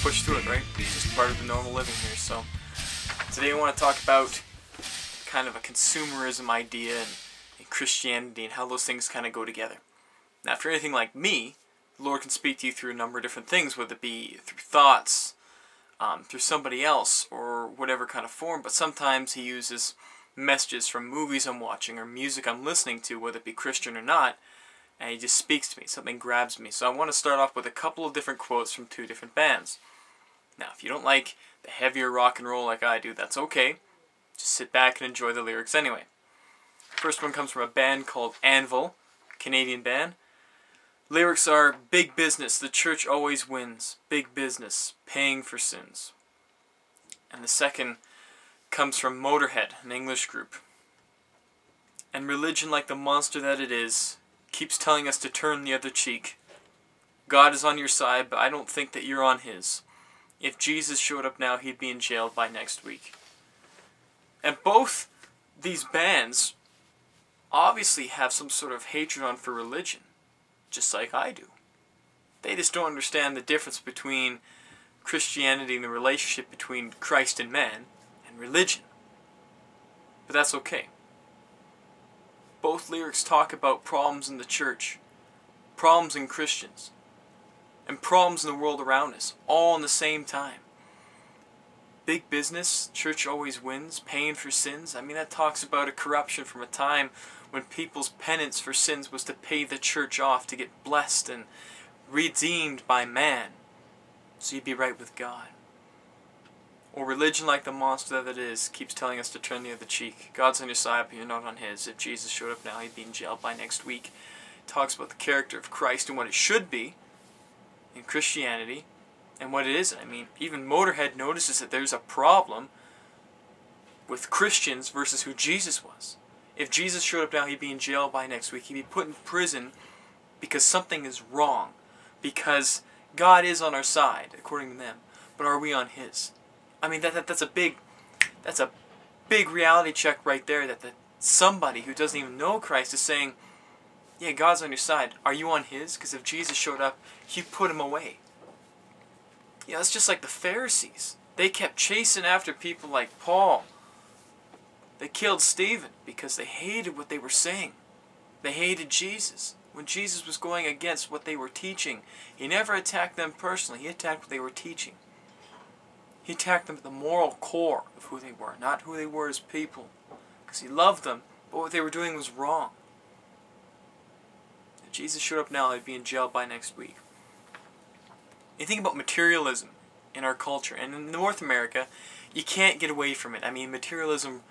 push through it, right? It's just part of the normal living here. So today I want to talk about kind of a consumerism idea and Christianity and how those things kind of go together. Now, if you're anything like me, the Lord can speak to you through a number of different things, whether it be through thoughts, through somebody else, or whatever kind of form, but sometimes He uses messages from movies I'm watching or music I'm listening to, whether it be Christian or not, and He just speaks to me, something grabs me. So I want to start off with a couple of different quotes from two different bands. Now, if you don't like the heavier rock and roll like I do, that's okay. Just sit back and enjoy the lyrics anyway. First one comes from a band called Anvil, a Canadian band. Lyrics are, "Big business, the church always wins. Big business, paying for sins." And the second comes from Motorhead, an English group. "And religion, like the monster that it is, keeps telling us to turn the other cheek. God is on your side, but I don't think that you're on His. If Jesus showed up now, He'd be in jail by next week." And both these bands obviously have some sort of hatred on for religion, just like I do. They just don't understand the difference between Christianity and the relationship between Christ and man and religion. But that's okay. Both lyrics talk about problems in the church, problems in Christians, and problems in the world around us, all in the same time. Big business, church always wins, paying for sins. I mean, that talks about a corruption from a time when people's penance for sins was to pay the church off to get blessed and redeemed by man, so you'd be right with God. Or religion, like the monster that it is, keeps telling us to turn the other cheek. God's on your side, but you're not on His. If Jesus showed up now, He'd be in jail by next week. It talks about the character of Christ and what it should be in Christianity and what it isn't. I mean, even Motorhead notices that there's a problem with Christians versus who Jesus was. If Jesus showed up now, He'd be in jail by next week. He'd be put in prison because something is wrong. Because God is on our side, according to them. But are we on His? I mean, that's a big reality check right there, that somebody who doesn't even know Christ is saying, yeah, God's on your side. Are you on His? Because if Jesus showed up, He put Him away. You know, it's just like the Pharisees. They kept chasing after people like Paul. They killed Stephen because they hated what they were saying. They hated Jesus. When Jesus was going against what they were teaching, He never attacked them personally. He attacked what they were teaching. He attacked them at the moral core of who they were, not who they were as people. Because He loved them, but what they were doing was wrong. If Jesus showed up now, He'd be in jail by next week. You think about materialism in our culture, and in North America, you can't get away from it. I mean, materialism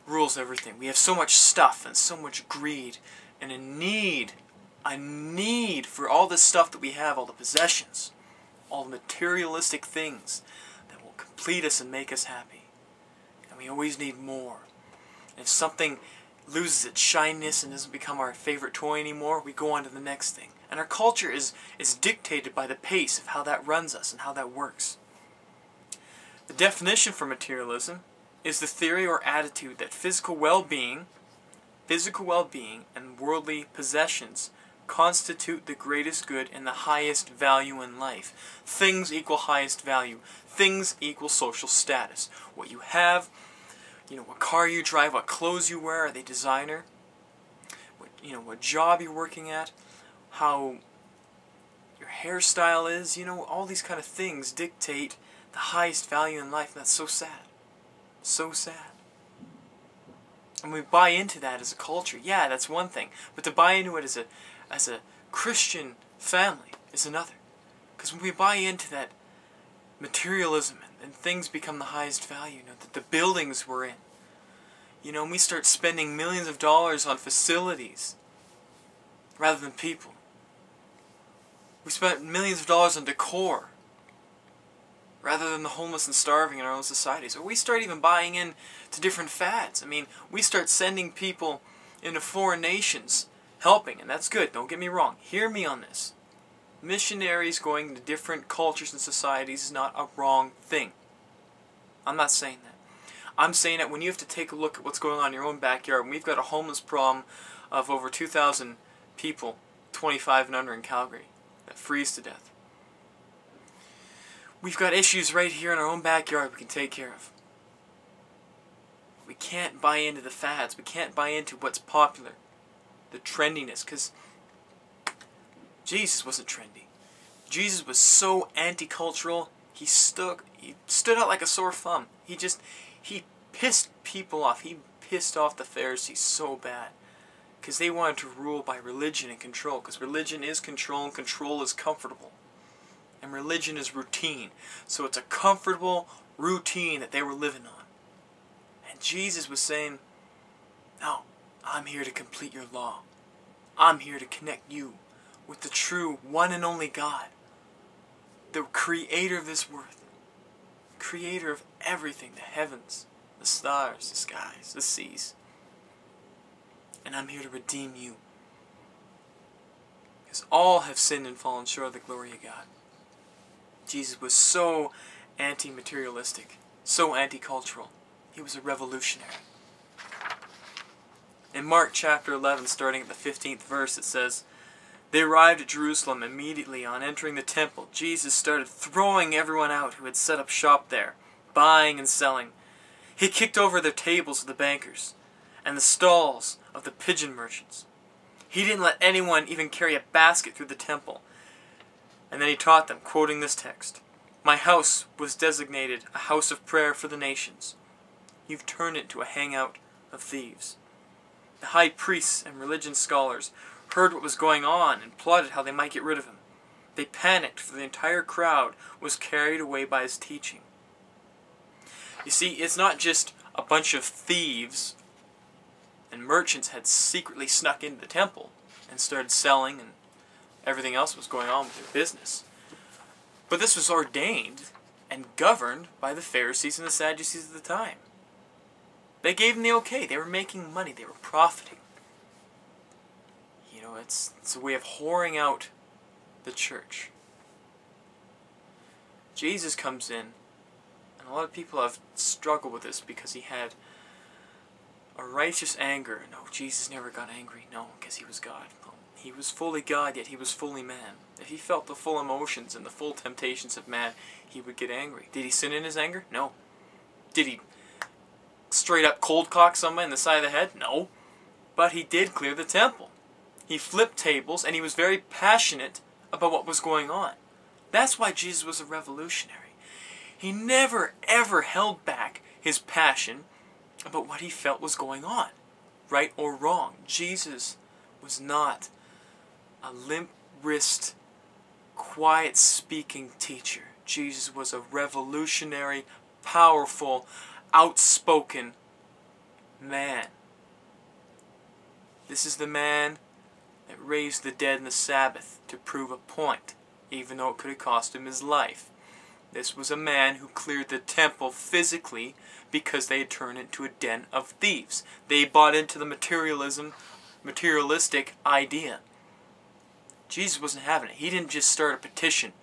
rules everything. We have so much stuff and so much greed and a need for all this stuff that we have, all the possessions, all the materialistic things that will complete us and make us happy. And we always need more. And if something loses its shyness and doesn't become our favorite toy anymore, we go on to the next thing. And our culture is dictated by the pace of how that runs us and how that works. The definition for materialism is the theory or attitude that physical well-being and worldly possessions constitute the greatest good and the highest value in life. Things equal highest value. Things equal social status. What you have, what car you drive, what clothes you wear, are they designer? What job you're working at, how your hairstyle is, all these kind of things dictate the highest value in life, and that's so sad. So sad. And we buy into that as a culture. Yeah, that's one thing. But to buy into it as a Christian family is another. Because when we buy into that materialism and things become the highest value, the buildings we're in, and we start spending millions of dollars on facilities rather than people. We spent millions of dollars on decor rather than the homeless and starving in our own societies. Or we start even buying in to different fads. I mean, we start sending people into foreign nations helping, and that's good, don't get me wrong. Hear me on this. Missionaries going into different cultures and societies is not a wrong thing. I'm not saying that. I'm saying that when you have to take a look at what's going on in your own backyard, and we've got a homeless problem of over 2,000 people, 25 and under in Calgary, that freeze to death. We've got issues right here in our own backyard we can take care of. We can't buy into the fads. We can't buy into what's popular. The trendiness. Because Jesus wasn't trendy. Jesus was so anti-cultural. He stood out like a sore thumb. He pissed people off. He pissed off the Pharisees so bad. Because they wanted to rule by religion and control. Because religion is control and control is comfortable. And religion is routine. So it's a comfortable routine that they were living on. And Jesus was saying, no, I'm here to complete your law. I'm here to connect you with the true one and only God. The creator of this world. Creator of everything. The heavens, the stars, the skies, the seas. And I'm here to redeem you. Because all have sinned and fallen short of the glory of God. Jesus was so anti-materialistic, so anti-cultural. He was a revolutionary. In Mark chapter 11, starting at the 15th verse, it says, they arrived at Jerusalem immediately on entering the temple. Jesus started throwing everyone out who had set up shop there, buying and selling. He kicked over the tables of the bankers and the stalls of the pigeon merchants. He didn't let anyone even carry a basket through the temple. And then he taught them, quoting this text, my house was designated a house of prayer for the nations. You've turned it into a hangout of thieves. The high priests and religion scholars heard what was going on and plotted how they might get rid of him. They panicked, for the entire crowd was carried away by his teaching. You see, it's not just a bunch of thieves and merchants had secretly snuck into the temple and started selling, and everything else was going on with their business. But this was ordained and governed by the Pharisees and the Sadducees of the time. They gave them the okay. They were making money. They were profiting. You know, it's a way of whoring out the church. Jesus comes in, and a lot of people have struggled with this because he had a righteous anger. No, Jesus never got angry. No, because he was God. No, he was fully God, yet he was fully man. If he felt the full emotions and the full temptations of man, he would get angry. Did he sin in his anger? No. Did he straight up cold cock someone in the side of the head? No. But he did clear the temple. He flipped tables, and he was very passionate about what was going on. That's why Jesus was a revolutionary. He never ever held back his passion about what he felt was going on, right or wrong. Jesus was not a limp-wrist, quiet-speaking teacher. Jesus was a revolutionary, powerful, outspoken man. This is the man that raised the dead in the Sabbath to prove a point, even though it could have cost him his life. This was a man who cleared the temple physically because they had turned it into a den of thieves. They bought into the materialistic idea. Jesus wasn't having it. He didn't just start a petition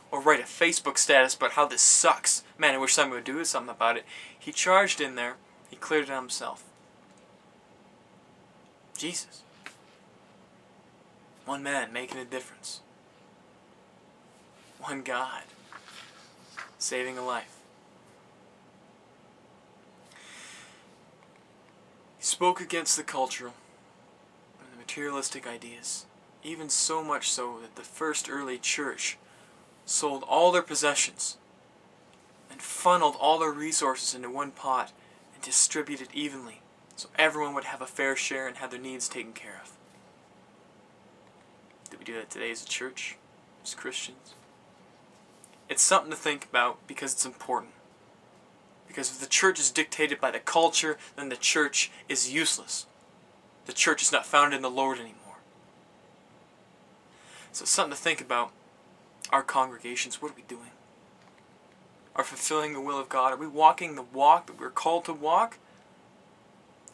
or write a Facebook status about how this sucks. Man, I wish someone would do something about it. He charged in there. He cleared it out himself. Jesus. One man making a difference. One God saving a life. He spoke against the cultural and the materialistic ideas, even so much so that the first early church sold all their possessions and funneled all their resources into one pot and distributed evenly so everyone would have a fair share and have their needs taken care of. Do we do that today as a church, as Christians? It's something to think about because it's important. Because if the church is dictated by the culture, then the church is useless. The church is not founded in the Lord anymore. So it's something to think about. Our congregations, what are we doing? Are we fulfilling the will of God? Are we walking the walk that we're called to walk?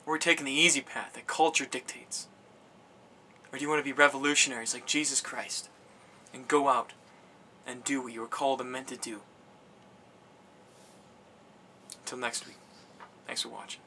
Or are we taking the easy path that culture dictates? Or do you want to be revolutionaries like Jesus Christ and go out and do what you were called and meant to do? Until next week, thanks for watching.